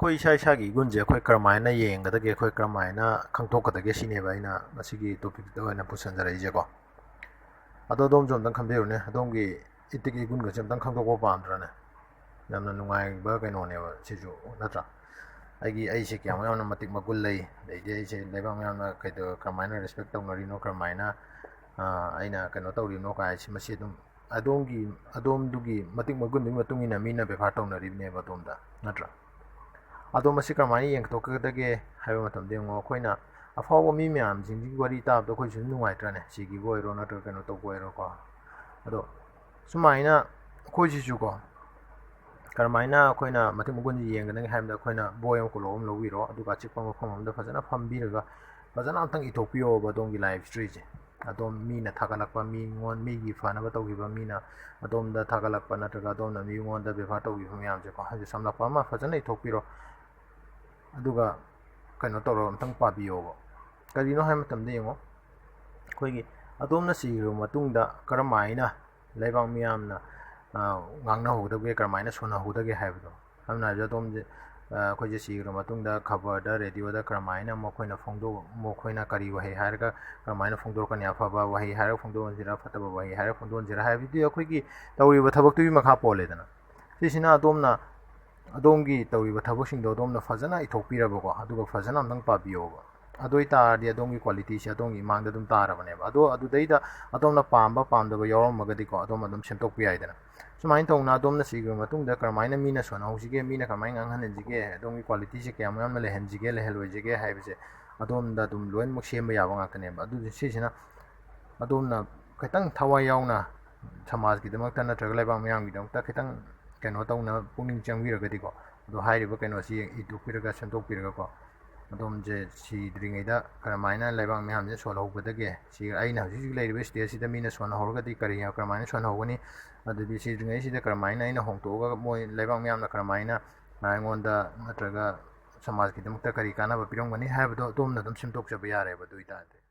ꯑꯩꯈꯣꯏ ꯏꯁꯥ ꯏꯁꯥꯒꯤ ꯏꯒꯨꯟꯁꯦ ꯑꯩꯈꯣꯏ ꯀꯔꯝꯍꯥꯏꯅ ꯌꯦꯡꯒꯗꯒꯦ ꯑꯩꯈꯣꯏ ꯀꯔꯝꯍꯥꯏꯅ ꯈꯪꯗꯣꯛꯀꯗꯒꯦ ꯁꯤꯅꯦꯕ ꯑꯩꯅ ꯃꯁꯤꯒꯤ ꯇꯣꯄꯤꯛꯇ ꯑꯣꯏꯅ ꯄꯨꯁꯟꯖꯔꯛꯏꯁꯦꯀꯣ ꯑꯗꯣ ꯑꯗꯣꯝꯁꯨ ꯑꯝꯇꯪ ꯈꯟꯕꯤꯔꯨꯅꯦ ꯑꯗꯣꯝꯒꯤ ꯏꯇꯤꯛ ꯏꯒꯨꯟꯒꯁꯦ ꯑꯝꯇꯪ ꯈꯪꯗꯣꯛꯄ ꯄꯥꯝꯗ꯭ꯔꯅꯦ ꯌꯥꯝꯅ ꯅꯨꯡꯉꯥꯏꯕ ꯀꯩꯅꯣꯅꯦꯕ ꯁꯤꯁꯨ ꯅꯠꯇ꯭ꯔꯥ ꯑꯩꯁꯦ ꯀꯌꯥꯃꯨꯛ ꯌꯥꯝꯅ ꯃꯇꯤꯛ ꯃꯒꯨꯟ ꯂꯩ ꯑꯗꯩꯗꯤ ꯑꯩꯁꯦ ꯂꯩꯕꯥꯛ ꯃꯌꯥꯝꯅ ꯀꯔꯝꯍꯥꯏꯅ ꯔꯦꯁꯄꯦꯛ ꯇꯧꯅꯔꯤꯅꯣ ꯀꯔꯝꯍꯥꯏꯅ ꯑꯩꯅ ꯀꯩꯅꯣ ꯇꯧꯔꯤꯅꯣ ꯀꯥꯏꯁꯤ ꯃꯁꯤ ꯑꯗꯨꯝ ꯑꯗꯣꯝꯗꯨꯒꯤ ꯃꯇꯤꯛ ꯃꯒꯨꯟꯗꯨꯒꯤ ꯃꯇꯨꯡ ꯏꯟꯅ ꯃꯤꯅ ꯕꯦꯕꯥꯔ ꯇꯧꯅꯔꯤꯕꯅꯦꯕ ꯑꯗꯣꯝꯗ ꯅꯠꯇ꯭ꯔꯥ ꯑꯗꯣ ꯃꯁꯤ ꯀꯔꯝꯍꯥꯏꯅ ꯌꯦꯡꯊꯣꯛꯀꯗꯒꯦ ꯍꯥꯏꯕ ꯃꯇꯝꯗ ꯌꯦꯡꯉꯣ ꯑꯩꯈꯣꯏꯅ ꯑꯐꯥꯎꯕ ꯃꯤ ꯃꯌꯥꯝꯁꯤꯡꯁꯤꯒꯤ ꯋꯥꯔꯤ ꯇꯥꯕꯗ ꯑꯩꯈꯣꯏꯁꯨ ꯅꯨꯡꯉꯥꯏꯇ꯭ꯔꯅꯦ ꯁꯤꯈꯤꯕ ꯑꯣꯏꯔꯣ ꯅꯠꯇ꯭ꯔꯒ ꯀꯩꯅꯣ ꯇꯧꯕ ꯑꯣꯏꯔꯣꯀꯣ ꯑꯗꯣ ꯁꯨꯃꯥꯏꯅ ꯑꯩꯈꯣꯏꯁꯤꯁꯨꯀꯣ ꯀꯔꯝꯍꯥꯏꯅ ꯑꯩꯈꯣꯏꯅ ꯃꯇꯤꯛ ꯃꯒꯨꯟꯁꯤ ꯌꯦꯡꯒꯗꯒꯦ ꯍꯥꯏꯕꯗ ꯑꯩꯈꯣꯏꯅ ꯕꯣꯏ ꯑꯃ ꯀꯣꯂꯣꯝ ꯑꯃ ꯂꯧꯕꯤꯔꯣ ꯑꯗꯨꯒ ꯑꯆꯤꯛꯄ ꯃꯐꯝ ꯑꯃꯗ ꯐꯖꯅ ꯐꯝꯕꯤꯔꯒ ꯐꯖꯅ ꯑꯝꯇꯪ ꯏꯊꯣꯛꯄꯤꯌꯣꯕ ꯑꯗꯣꯝꯒꯤ ꯂꯥꯏꯐ ꯍꯤꯁꯇ꯭ꯔꯤꯁꯦ ꯑꯗꯣꯝ ꯃꯤꯅ ꯊꯥꯒꯠꯂꯛꯄ ꯃꯤꯒꯤ ꯐꯅꯕ ꯇꯧꯈꯤꯕ ꯃꯤꯅ ꯑꯗꯣꯝꯗ ꯊꯥꯒꯠꯂꯛꯄ ꯅꯠꯇ꯭ꯔꯒ ꯑꯗꯣꯝꯅ ꯃꯤꯉꯣꯟꯗ ꯕꯦꯕꯥꯔ ꯇꯧꯈꯤꯕ ꯃꯌꯥꯝꯁꯦꯀꯣ ꯍꯥꯏꯗꯤ ꯁꯝꯂꯞꯄ ꯑꯃ ꯐꯖꯅ ꯏꯊꯣꯛꯄꯤꯔꯣ ꯑꯗꯨꯒ ꯀꯩꯅꯣ ꯇꯧꯔꯒ ꯑꯝꯇꯪ ꯄꯥꯕꯤꯌꯣꯕ ꯀꯔꯤꯅꯣ ꯍꯥꯏꯕ ꯃꯇꯝꯗ ꯌꯦꯡꯉꯣ ꯑꯩꯈꯣꯏꯒꯤ ꯑꯗꯣꯝꯅ ꯁꯤꯈ꯭ꯔꯕ ꯃꯇꯨꯡꯗ ꯀꯔꯝꯍꯥꯏꯅ ꯂꯩꯕꯥꯛ ꯃꯤꯌꯥꯝꯅ ꯉꯥꯡꯅꯍꯧꯗꯒꯦ ꯀꯔꯝꯍꯥꯏꯅ ꯁꯣꯟꯅꯍꯧꯗꯒꯦ ꯍꯥꯏꯕꯗꯣ ꯁꯝꯅ ꯍꯥꯏꯔꯕꯗ ꯑꯗꯣꯝꯁꯦ ꯑꯩꯈꯣꯏꯁꯦ ꯁꯤꯈ꯭ꯔꯕ ꯃꯇꯨꯡꯗ ꯈꯕꯔꯗ ꯔꯦꯗꯤꯑꯣꯗ ꯀꯔꯝꯍꯥꯏꯅ ꯃꯈꯣꯏꯅ ꯀꯔꯤ ꯋꯥꯍꯩ ꯍꯥꯏꯔꯒ ꯀꯔꯝꯍꯥꯏꯅ ꯐꯣꯡꯗꯣꯔꯛꯀꯅꯤ ꯑꯐꯕ ꯋꯥꯍꯩ ꯍꯥꯏꯔꯒ ꯐꯣꯡꯗꯣꯛꯍꯟꯁꯤꯔꯥ ꯐꯠꯇꯕ ꯋꯥꯍꯩ ꯍꯥꯏꯔꯒ ꯐꯣꯡꯗꯣꯛꯍꯟꯁꯤꯔꯥ ꯍꯥꯏꯕꯗꯤ ꯑꯩꯈꯣꯏꯒꯤ ꯇꯧꯔꯤꯕ ꯊꯕꯛꯇꯨꯒꯤ ꯃꯈꯥ ꯄꯣꯜꯂꯦꯗꯅ ꯁꯤꯁꯤꯅ ꯑꯗꯣꯝꯒꯤ ꯇꯧꯔꯤꯕ ꯊꯕꯛꯁꯤꯡꯗꯣ ꯑꯗꯣꯝꯅ ꯐꯖꯅ ꯏꯊꯣꯛꯄꯤꯔꯕꯀꯣ ꯑꯗꯨꯒ ꯐꯖꯅ ꯑꯝꯇꯪ ꯄꯥꯕꯤꯌꯣꯕ ꯑꯗꯨ ꯑꯣꯏꯇꯥꯔꯗꯤ ꯑꯗꯣꯝꯒꯤ ꯀ꯭ꯋꯥꯂꯤꯇꯤꯁꯦ ꯑꯗꯣꯝꯒꯤ ꯏꯃꯥꯡꯗ ꯑꯗꯨꯝ ꯇꯥꯔꯕꯅꯦꯕ ꯑꯗꯣ ꯑꯗꯨꯗꯩꯗ ꯑꯗꯣꯝꯅ ꯄꯥꯝꯕ ꯄꯥꯝꯗꯕ ꯌꯥꯎꯔꯝꯃꯒꯗꯤꯀꯣ ꯑꯗꯨꯝ ꯁꯦꯝꯗꯣꯛꯄ ꯌꯥꯏꯗꯅ ꯁꯨꯃꯥꯏꯅ ꯇꯧꯅ ꯑꯗꯣꯝꯅ ꯁꯤꯈ꯭ꯔꯕ ꯃꯇꯨꯡꯗ ꯀꯔꯝꯍꯥꯏꯅ ꯃꯤꯅ ꯁꯣꯟꯅꯍꯧꯁꯤꯒꯦ ꯃꯤꯅ ꯀꯔꯝꯍꯥꯏꯅ ꯉꯥꯡꯍꯟꯍꯟꯁꯤꯒꯦ ꯑꯗꯣꯝꯒꯤ ꯀ꯭ꯋꯥꯂꯤꯇꯤꯁꯦ ꯀꯌꯥꯃꯨꯛ ꯌꯥꯝꯅ ꯂꯩꯍꯟꯁꯤꯒꯦ ꯂꯩꯍꯜꯂꯣꯏꯁꯤꯒꯦ ꯍꯥꯏꯕꯁꯦ ꯑꯗꯣꯝꯗ ꯑꯗꯨꯝ ꯂꯣꯏꯅꯃꯛ ꯁꯦꯝꯕ ꯌꯥꯕ ꯉꯥꯛꯇꯅꯦꯕ ꯑꯗꯨꯗꯤ ꯁꯤꯁꯤꯅ ꯑꯗꯣꯝꯅ ꯈꯤꯇꯪ ꯊꯋꯥꯏ ꯌꯥꯎꯅ ꯁꯃꯥꯖꯀꯤꯗꯃꯛꯇ ꯅꯠꯇ꯭ꯔꯒ ꯂꯩꯕꯥꯛ ꯃꯌꯥꯝꯒꯤꯗꯃꯛꯇ ꯈꯤꯇꯪ ꯀꯩꯅꯣ ꯇꯧꯅ ꯄꯨꯛꯅꯤꯡ ꯆꯪꯕꯤꯔꯒꯗꯤꯀꯣ ꯑꯗꯣ ꯍꯥꯏꯔꯤꯕ ꯀꯩꯅꯣꯁꯤ ꯏꯊꯣꯛꯄꯤꯔꯒ ꯁꯦꯝꯗꯣꯛꯄꯤꯔꯒꯀꯣ ꯑꯗꯣꯝꯁꯦ ꯁꯤꯗ꯭ꯔꯤꯉꯩꯗ ꯀꯔꯝꯍꯥꯏꯅ ꯂꯩꯕꯥꯛ ꯃꯌꯥꯝꯁꯦ ꯁꯣꯜꯍꯧꯒꯗꯒꯦ ꯑꯩꯅ ꯍꯧꯖꯤꯛ ꯍꯧꯖꯤꯛ ꯂꯩꯔꯤꯕ ꯁ꯭ꯇꯦꯖꯁꯤꯗ ꯃꯤꯅ ꯁꯣꯟꯅꯍꯧꯔꯒꯗꯤ ꯀꯔꯝꯍꯥꯏꯅ ꯁꯣꯟꯅꯍꯧꯒꯅꯤ ꯑꯗꯨꯗꯤ ꯁꯤꯗ꯭ꯔꯤꯉꯩꯁꯤꯗ ꯀꯔꯝꯍꯥꯏꯅ ꯑꯩꯅ ꯍꯣꯡꯇꯣꯛꯑꯒ ꯂꯩꯕꯥꯛ ꯃꯌꯥꯝꯅ ꯀꯔꯝꯍꯥꯏꯅ ꯑꯩꯉꯣꯟꯗ ꯅꯠꯇ꯭ꯔꯒ ꯁꯃꯥꯖꯀꯤꯗꯃꯛꯇ ꯀꯔꯤ ꯀꯥꯟꯅꯕ ꯄꯤꯔꯝꯒꯅꯤ ꯍꯥꯏꯕꯗꯣ ꯑꯗꯣꯝꯅ ꯑꯗꯨꯝ ꯁꯦꯝꯗꯣꯛꯆꯕ ꯌꯥꯔꯦꯕ ꯑꯗꯨ ꯑꯣꯏꯇꯥꯔꯗꯤ